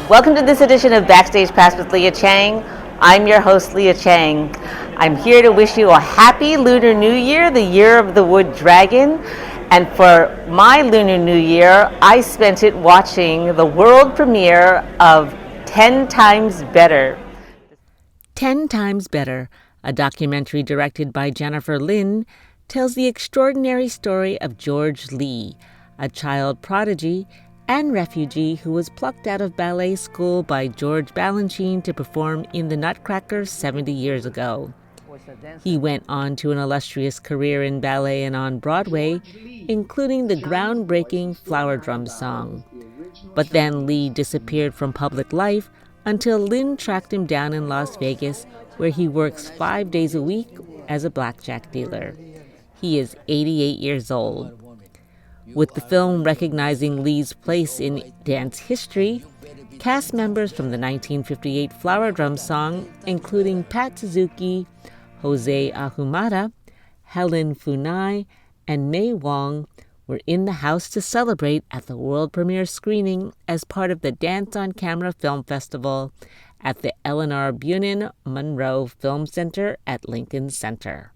Welcome to this edition of Backstage Pass with Leah Chang. I'm your host, Leah Chang. I'm here to wish you a happy Lunar New Year, the year of the Wood Dragon. And for my Lunar New Year, I spent it watching the world premiere of 10 Times Better. 10 Times Better, a documentary directed by Jennifer Lin, tells the extraordinary story of George Lee, a child prodigy and refugee who was plucked out of ballet school by George Balanchine to perform in the Nutcracker 70 years ago. He went on to an illustrious career in ballet and on Broadway, including the groundbreaking Flower Drum song. But then Lee disappeared from public life until Lin tracked him down in Las Vegas, where he works 5 days a week as a blackjack dealer. He is 88 years old. With the film recognizing Lee's place in dance history, cast members from the 1958 Flower Drum song, including Pat Suzuki, Jose Ahumada, Helen Funai, and May Wong, were in the house to celebrate at the world premiere screening as part of the Dance on Camera Film Festival at the Eleanor Bunin Monroe Film Center at Lincoln Center.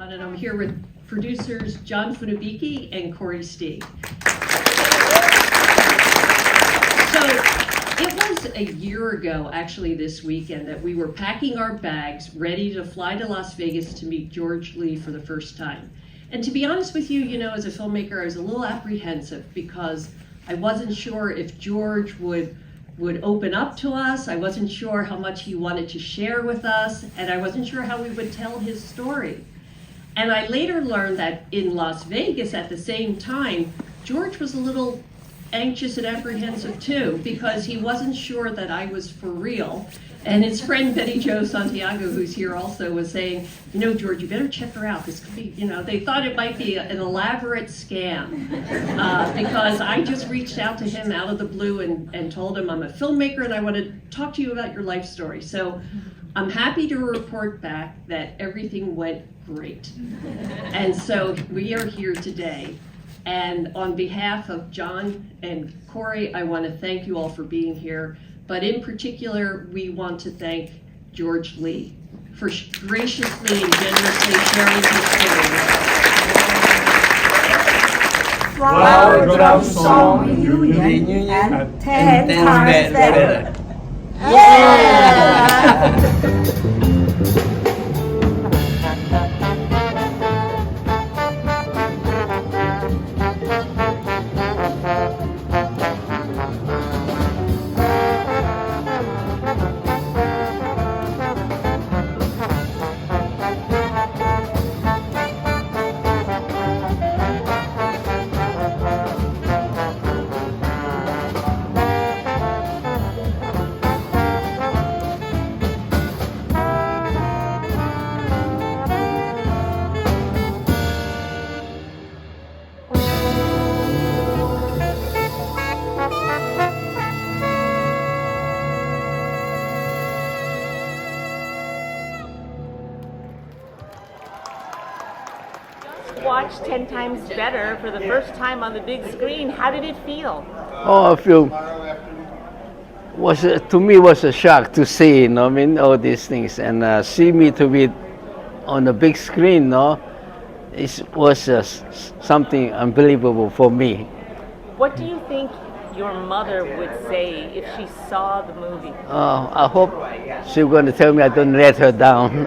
And I'm here with producers John Funabiki and Corey Steig. So it was a year ago, actually this weekend, that we were packing our bags ready to fly to Las Vegas to meet George Lee for the first time. And to be honest with you, as a filmmaker, I was a little apprehensive because I wasn't sure if George would open up to us. I wasn't sure how much he wanted to share with us, and I wasn't sure how we would tell his story. And I later learned that in Las Vegas at the same time, George was a little anxious and apprehensive too, because he wasn't sure that I was for real. And his friend Betty Jo Santiago, who's here also, was saying, George, you better check her out. This could be, they thought it might be an elaborate scam because I just reached out to him out of the blue and told him I'm a filmmaker and I want to talk to you about your life story. So I'm happy to report back that everything went great. And so we are here today. And on behalf of John and Corey, I want to thank you all for being here. But in particular, we want to thank George Lee for graciously and generously sharing his story. Flower Drum Song Reunion and 10 Times Better. Yeah! Watched 10 Times Better for the first time on the big screen. How did it feel? Oh, I feel to me was a shock to see, all these things and see me to be on the big screen, it was something unbelievable for me. What do you think your mother would say if she saw the movie? I hope she's going to tell me I don't let her down.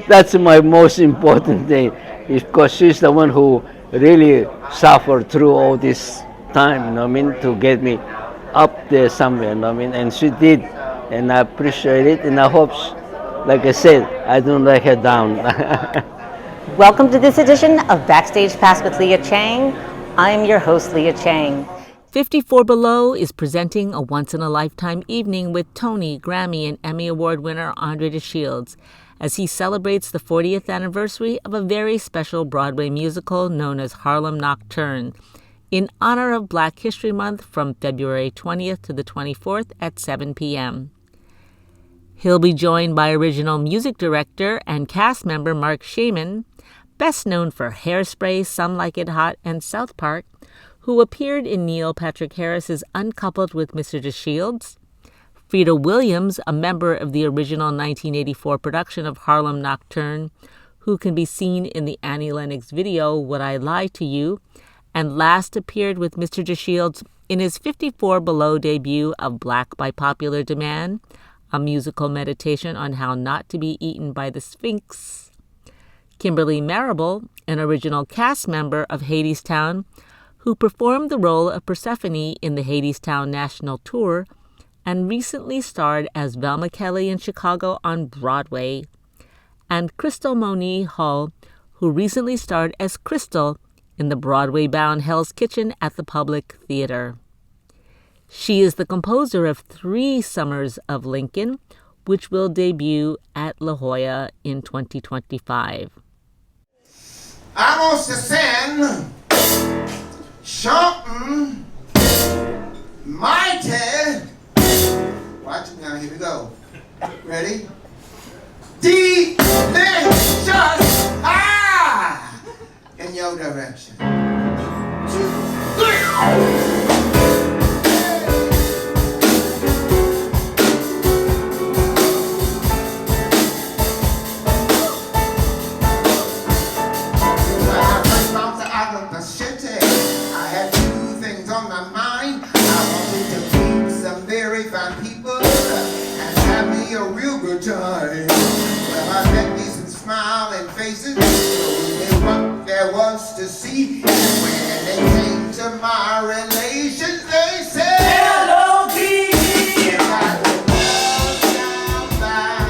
That's my most important thing, because she's the one who really suffered through all this time, to get me up there somewhere, and she did, and I appreciate it, and I hope, like I said, I don't let her down. Welcome to this edition of Backstage Pass with Leah Chang. I'm your host, Leah Chang. 54 Below is presenting a once-in-a-lifetime evening with Tony, Grammy, and Emmy Award winner André as he celebrates the 40th anniversary of a very special Broadway musical known as Harlem Nocturne, in honor of Black History Month from February 20th to the 24th at 7 p.m. He'll be joined by original music director and cast member Mark Shaman, best known for Hairspray, Some Like It Hot, and South Park, who appeared in Neil Patrick Harris's Uncoupled with Mr. DeShields, Frida Williams, a member of the original 1984 production of Harlem Nocturne, who can be seen in the Annie Lennox video Would I Lie to You, and last appeared with Mr. DeShields in his 54 Below debut of Black by Popular Demand, a musical meditation on how not to be eaten by the Sphinx. Kimberly Marable, an original cast member of Hadestown, who performed the role of Persephone in the Hadestown National Tour and recently starred as Velma Kelly in Chicago on Broadway, and Crystal Monique Hall, who recently starred as Crystal in the Broadway-bound Hell's Kitchen at the Public Theater. She is the composer of 3 Summers of Lincoln, which will debut at La Jolla in 2025. I want to send something mighty. Watch it now, here we go. Ready? Delicious! In your direction. 2, 3. Time. Well, I met me some smiling faces, told me what there was to see. And when they came to my relations, they said, Hello, Kiki. And I love somebody.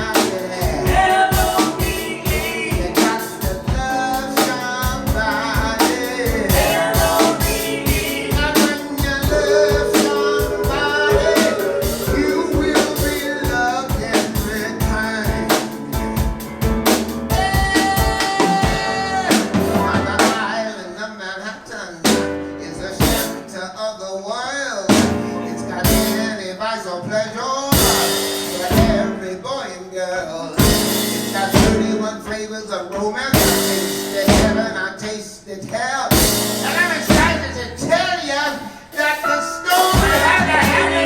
Hello, Kiki. You got to love somebody. Hello, Kiki. And when you love somebody, you will be loved and flavors of romance. I tasted heaven, I tasted hell. And I'm excited to tell you that the story has a happy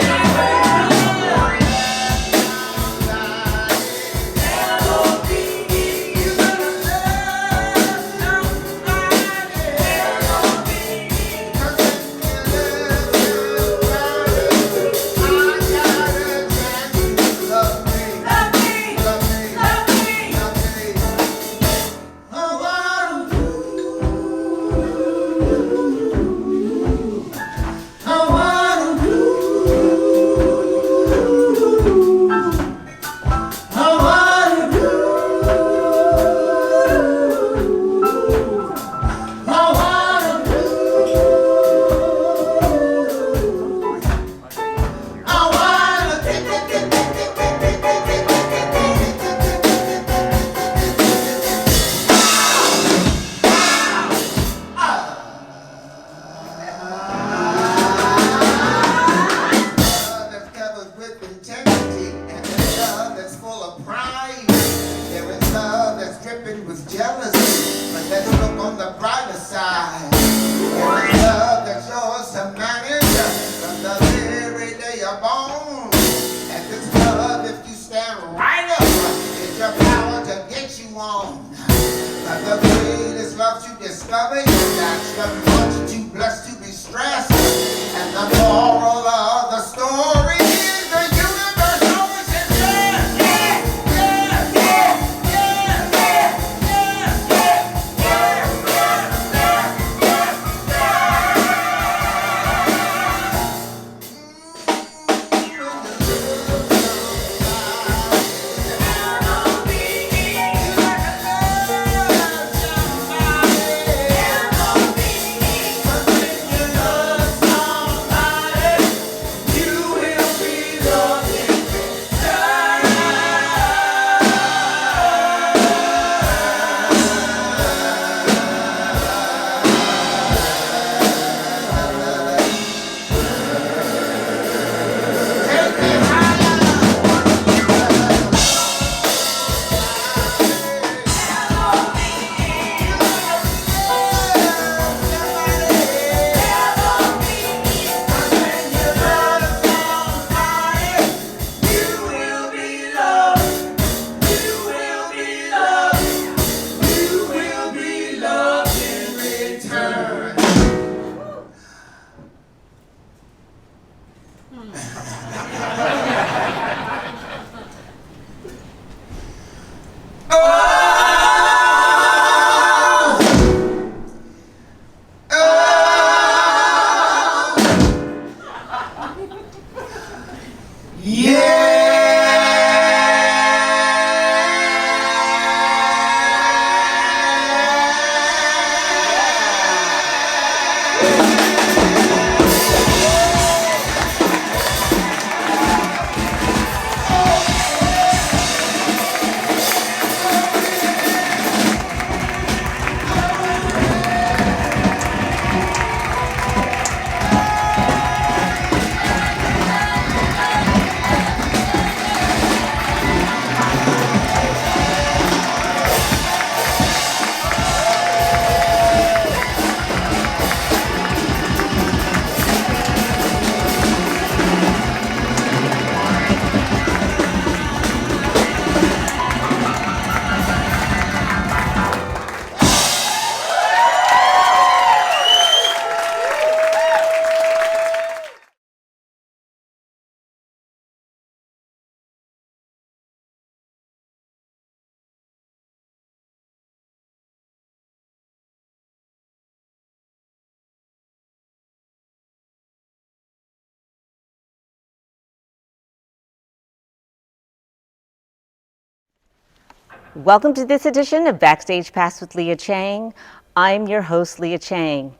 Welcome to this edition of Backstage Pass with Leah Chang. I'm your host, Leah Chang.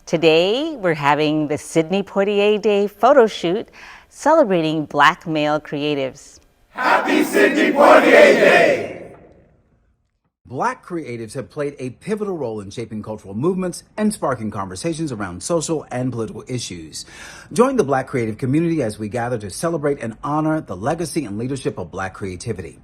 Today, we're having the Sidney Poitier Day photo shoot celebrating Black male creatives. Happy Sidney Poitier Day! Black creatives have played a pivotal role in shaping cultural movements and sparking conversations around social and political issues. Join the Black creative community as we gather to celebrate and honor the legacy and leadership of Black creativity.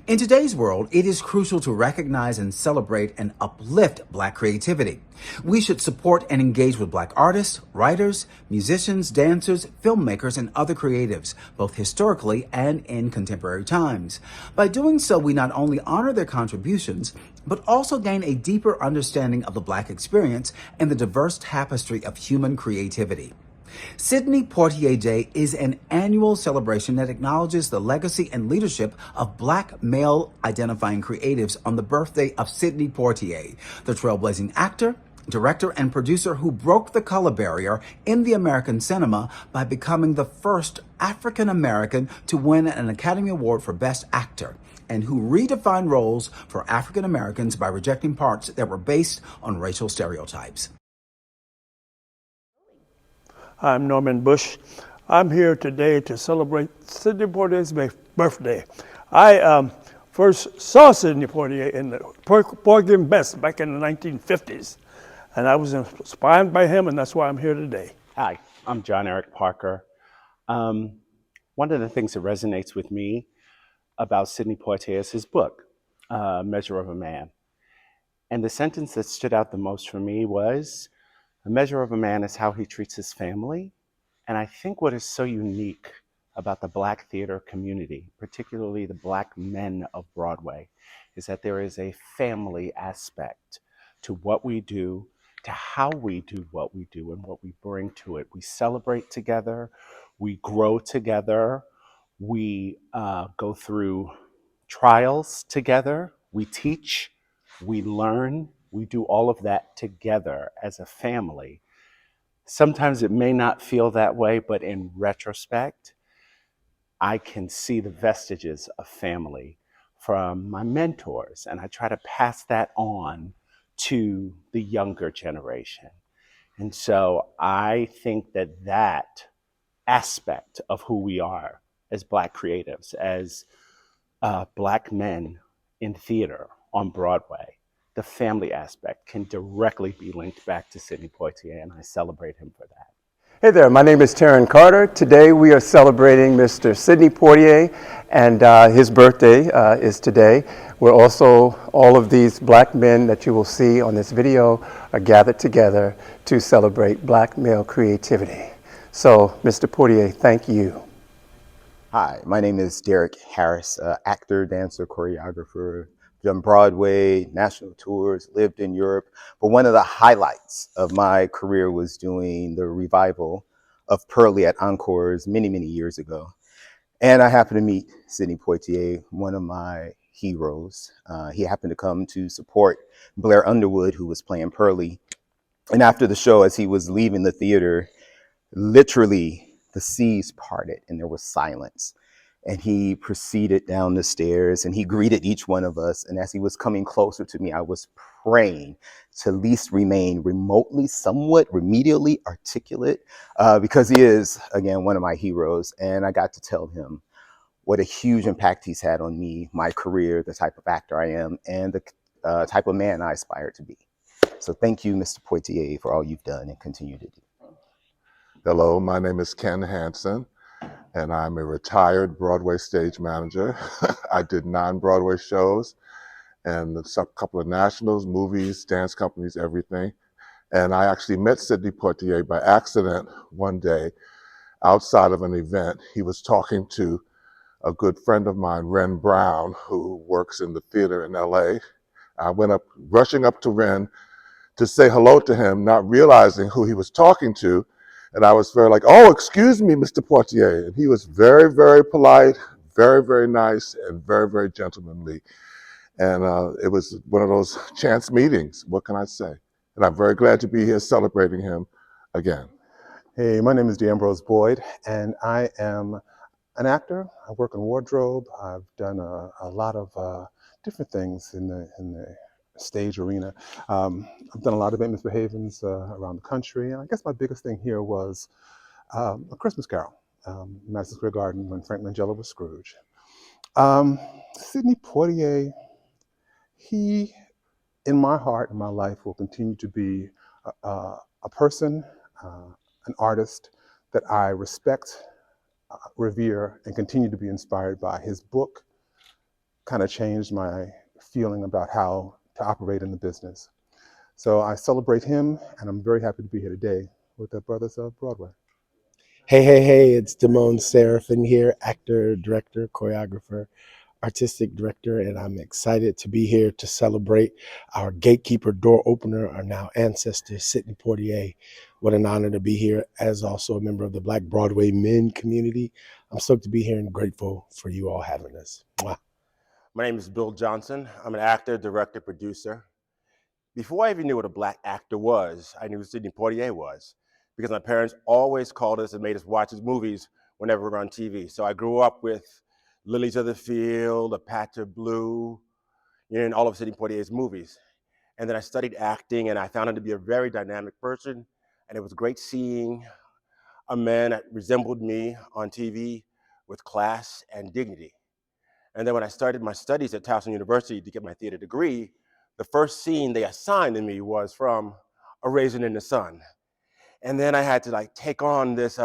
In today's world, it is crucial to recognize and celebrate and uplift Black creativity. We should support and engage with Black artists, writers, musicians, dancers, filmmakers, and other creatives, both historically and in contemporary times. By doing so, we not only honor their contributions, but also gain a deeper understanding of the Black experience and the diverse tapestry of human creativity. Sidney Poitier Day is an annual celebration that acknowledges the legacy and leadership of Black male identifying creatives on the birthday of Sidney Poitier, the trailblazing actor, director, and producer who broke the color barrier in the American cinema by becoming the first African American to win an Academy Award for Best Actor, and who redefined roles for African Americans by rejecting parts that were based on racial stereotypes. I'm Norman Bush. I'm here today to celebrate Sidney Poitier's birthday. I first saw Sidney Poitier in the Porgy and Bess back in the 1950s, and I was inspired by him, and that's why I'm here today. Hi, I'm John Eric Parker. One of the things that resonates with me about Sidney Poitier is his book, Measure of a Man. And the sentence that stood out the most for me was, "A measure of a man is how he treats his family." And I think what is so unique about the Black theater community, particularly the Black men of Broadway, is that there is a family aspect to what we do, to how we do what we do, and what we bring to it. We celebrate together, we grow together, we go through trials together, we teach, we learn, we do all of that together as a family. Sometimes it may not feel that way, but in retrospect, I can see the vestiges of family from my mentors, and I try to pass that on to the younger generation. And so I think that that aspect of who we are as Black creatives, as Black men in theater on Broadway, the family aspect can directly be linked back to Sidney Poitier, and I celebrate him for that. Hey there, my name is Taryn Carter. Today we are celebrating Mr. Sidney Poitier, and his birthday is today. We're also, all of these Black men that you will see on this video are gathered together to celebrate Black male creativity. So, Mr. Poitier, thank you. Hi, my name is Derek Harris, actor, dancer, choreographer, done Broadway, national tours, lived in Europe. But one of the highlights of my career was doing the revival of Pearlie at Encores many, many years ago. And I happened to meet Sidney Poitier, one of my heroes. He happened to come to support Blair Underwood, who was playing Pearlie. And after the show, as he was leaving the theater, literally the seas parted and there was silence. And he proceeded down the stairs and he greeted each one of us. And as he was coming closer to me, I was praying to at least remain remotely, somewhat remedially articulate, because he is, again, one of my heroes. And I got to tell him what a huge impact he's had on me, my career, the type of actor I am, and the type of man I aspire to be. So thank you, Mr. Poitier, for all you've done and continue to do. Hello, my name is Ken Hansen, and I'm a retired Broadway stage manager. I did 9 Broadway shows and a couple of nationals, movies, dance companies, everything. And I actually met Sidney Poitier by accident one day outside of an event. He was talking to a good friend of mine, Ren Brown, who works in the theater in LA. I went up, rushing up to Ren to say hello to him, not realizing who he was talking to. And I was very like, oh, excuse me, Mr. Poitier. And he was very, very polite, very, very nice, and very, very gentlemanly. And it was one of those chance meetings. What can I say? And I'm very glad to be here celebrating him again. Hey, my name is D'Ambrose Boyd, and I am an actor. I work in wardrobe. I've done a lot of different things in the stage arena. I've done a lot of misbehavings around the country, and I guess my biggest thing here was A Christmas Carol, Madison Square Garden, when Frank Langella was Scrooge. Sidney Poitier, he, in my heart and my life, will continue to be a person, an artist that I respect, revere, and continue to be inspired by. His book kind of changed my feeling about how to operate in the business. So I celebrate him, and I'm very happy to be here today with the Brothers of Broadway. Hey, it's Damone Seraphin here, actor, director, choreographer, artistic director, and I'm excited to be here to celebrate our gatekeeper, door opener, our now ancestor, Sidney Poitier. What an honor to be here as also a member of the Black Broadway men community. I'm stoked to be here and grateful for you all having us. Mwah. My name is Bill Johnson. I'm an actor, director, producer. Before I even knew what a Black actor was, I knew who Sidney Poitier was, because my parents always called us and made us watch his movies whenever we were on TV. So I grew up with Lilies of the Field, A Patch of Blue, and all of Sidney Poitier's movies. And then I studied acting, and I found him to be a very dynamic person, and it was great seeing a man that resembled me on TV with class and dignity. And then when I started my studies at Towson University to get my theater degree, the first scene they assigned to me was from A Raisin in the Sun. And then I had to take on this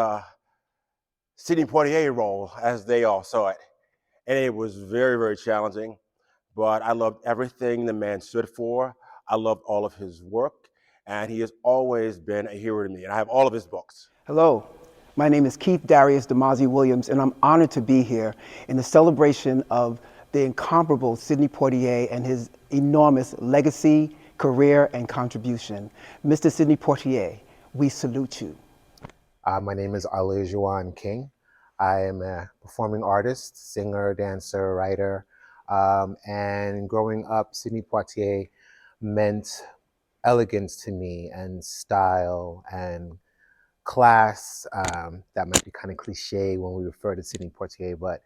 Sidney Poitier role as they all saw it. And it was very, very challenging, but I loved everything the man stood for. I loved all of his work, and he has always been a hero to me. And I have all of his books. Hello, my name is Keith Darius DeMasi Williams, and I'm honored to be here in the celebration of the incomparable Sidney Poitier and his enormous legacy, career, and contribution. Mr. Sidney Poitier, we salute you. My name is Juan King. I am a performing artist, singer, dancer, writer, and growing up, Sidney Poitier meant elegance to me and style and class. That might be kind of cliche when we refer to Sidney Poitier, but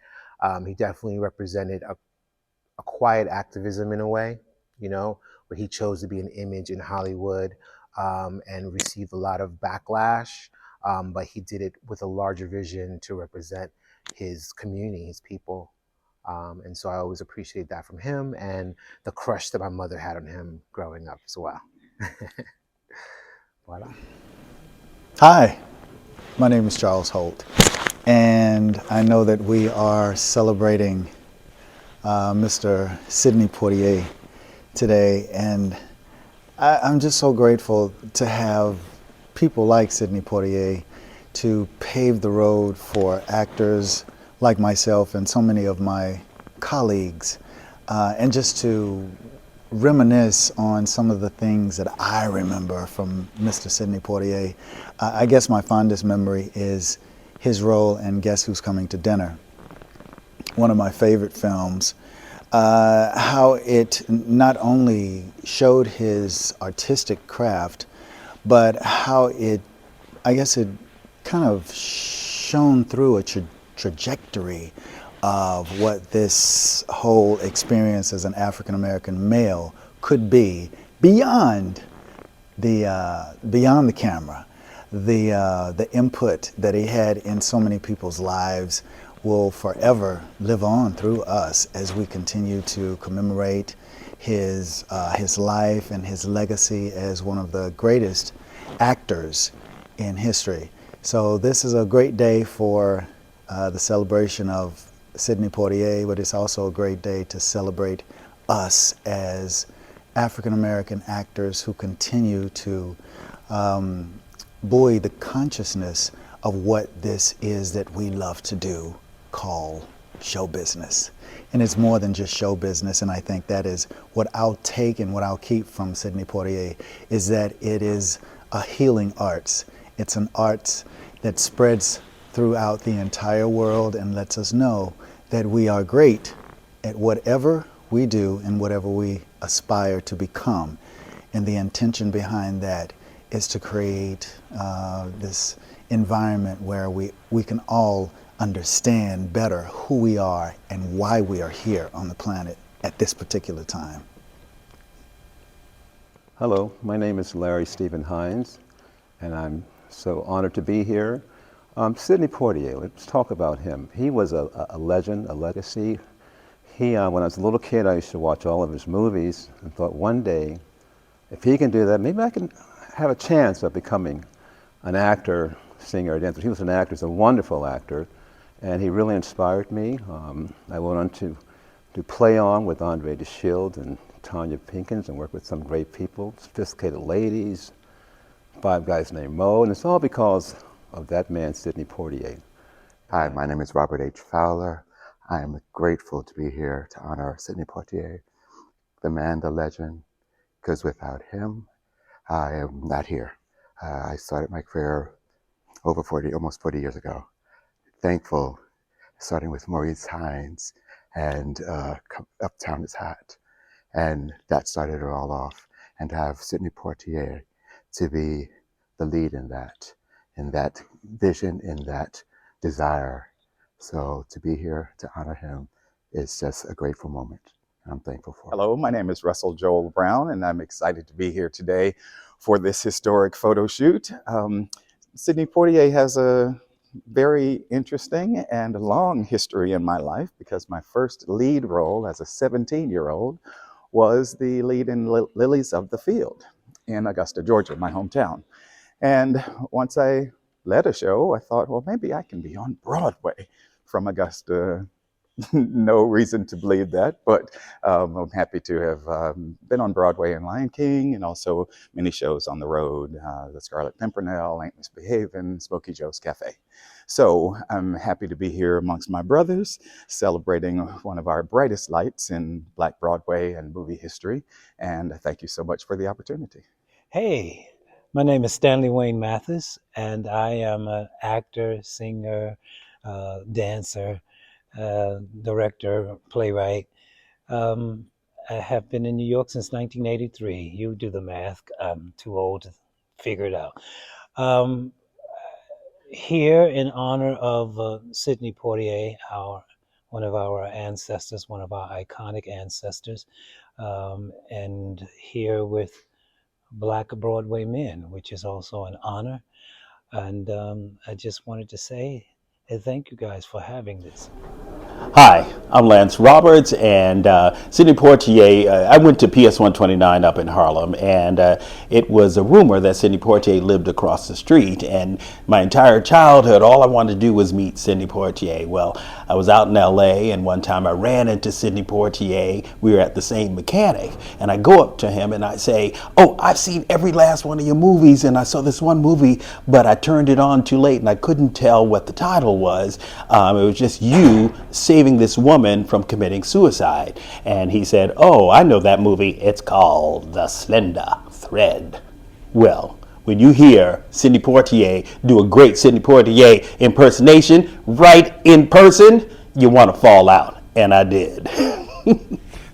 he definitely represented a quiet activism in a way, where he chose to be an image in Hollywood and received a lot of backlash. But he did it with a larger vision to represent his community, his people. And so I always appreciate that from him and the crush that my mother had on him growing up as well. Voila. Hi, my name is Charles Holt, and I know that we are celebrating Mr. Sidney Poitier today, and I'm just so grateful to have people like Sidney Poitier to pave the road for actors like myself and so many of my colleagues, and just to reminisce on some of the things that I remember from Mr. Sidney Poitier. I guess my fondest memory is his role in Guess Who's Coming to Dinner, one of my favorite films. How it not only showed his artistic craft, but how it kind of shown through a trajectory of what this whole experience as an African American male could be beyond the camera. The input that he had in so many people's lives will forever live on through us as we continue to commemorate his life and his legacy as one of the greatest actors in history. So this is a great day for the celebration of Sidney Poitier, but it's also a great day to celebrate us as African American actors who continue to buoy the consciousness of what this is that we love to do, call show business. And it's more than just show business, and I think that is what I'll take and what I'll keep from Sidney Poitier, is that it is a healing arts. It's an arts that spreads throughout the entire world and lets us know that we are great at whatever we do and whatever we aspire to become. And the intention behind that is to create this environment where we can all understand better who we are and why we are here on the planet at this particular time. Hello, my name is Larry Stephen Hines, and I'm so honored to be here. Sidney Poitier, let's talk about him. He was a legend, a legacy. When I was a little kid, I used to watch all of his movies and thought one day, if he can do that, maybe I can have a chance of becoming an actor, singer, dancer. He was an actor, he's a wonderful actor, and he really inspired me. I went on to play on with André and Tanya Pinkins and work with some great people, Sophisticated Ladies, Five Guys Named Mo, and it's all because of that man, Sidney Poitier. Hi, my name is Robert H. Fowler. I am grateful to be here to honor Sidney Poitier, the man, the legend, because without him, I am not here. I started my career almost 40 years ago. Thankful, starting with Maurice Hines and Uptown is Hot. And that started it all off. And to have Sidney Poitier to be the lead in that vision, in that desire. So to be here to honor him is just a grateful moment. I'm thankful for it. Hello, my name is Russell Joel Brown, and I'm excited to be here today for this historic photo shoot. Sidney Poitier has a very interesting and long history in my life because my first lead role as a 17-year-old was the lead in Lilies of the Field in Augusta, Georgia, my hometown. And once I led a show, I thought, well, maybe I can be on Broadway from Augusta. No reason to believe that, but I'm happy to have been on Broadway in Lion King and also many shows on the road, The Scarlet Pimpernel, Ain't Misbehavin', Smokey Joe's Cafe. So I'm happy to be here amongst my brothers, celebrating one of our brightest lights in Black Broadway and movie history, and thank you so much for the opportunity. Hey, my name is Stanley Wayne Mathis, and I am an actor, singer, dancer, director, playwright. I have been in New York since 1983. You do the math. I'm too old to figure it out. Here in honor of Sidney Poitier, one of our ancestors, one of our iconic ancestors, and here with Black Broadway Men, which is also an honor. And I just wanted to say thank you guys for having this. Hi, I'm Lance Roberts, and Sidney Poitier, I went to PS 129 up in Harlem, and it was a rumor that Sidney Poitier lived across the street, and my entire childhood, all I wanted to do was meet Sidney Poitier. Well, I was out in LA, and one time I ran into Sidney Poitier. We were at the same mechanic, and I go up to him and I say, oh, I've seen every last one of your movies, and I saw this one movie, but I turned it on too late, and I couldn't tell what the title was. It was just you saving this woman from committing suicide. And he said, oh, I know that movie. It's called The Slender Thread. Well, when you hear Sidney Poitier do a great Sidney Poitier impersonation right in person, you want to fall out. And I did.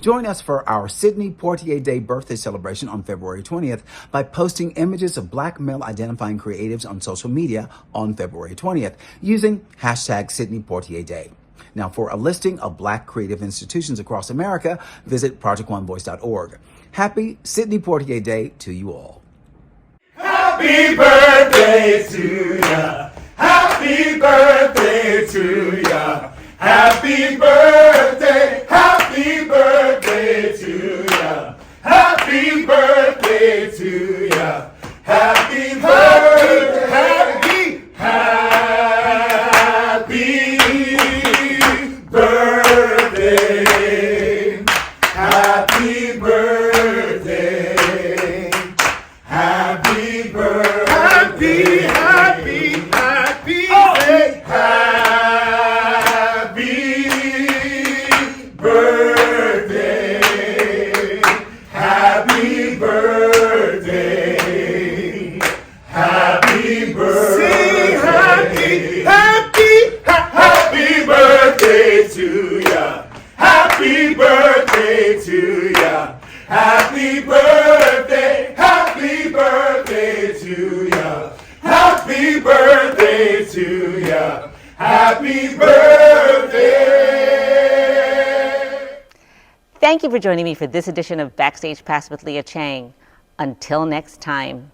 Join us for our Sidney Poitier Day birthday celebration on February 20th by posting images of Black male identifying creatives on social media on February 20th using hashtag Sidney Poitier Day. Now, for a listing of Black creative institutions across America, visit projectonevoice.org. Happy Sidney Poitier Day to you all. Happy birthday to ya. Happy birthday to ya. Happy birthday. Happy birthday to ya. Happy birthday to ya. Happy birthday. Happy birthday. Happy birthday. Happy birthday. Happy birthday. Happy birthday. Happy birthday. Happy birthday to ya. Happy birthday to ya. Happy birthday. Happy birthday to ya. Happy birthday to ya. Happy birthday. Thank you for joining me for this edition of Backstage Pass with Leah Chang. Until next time.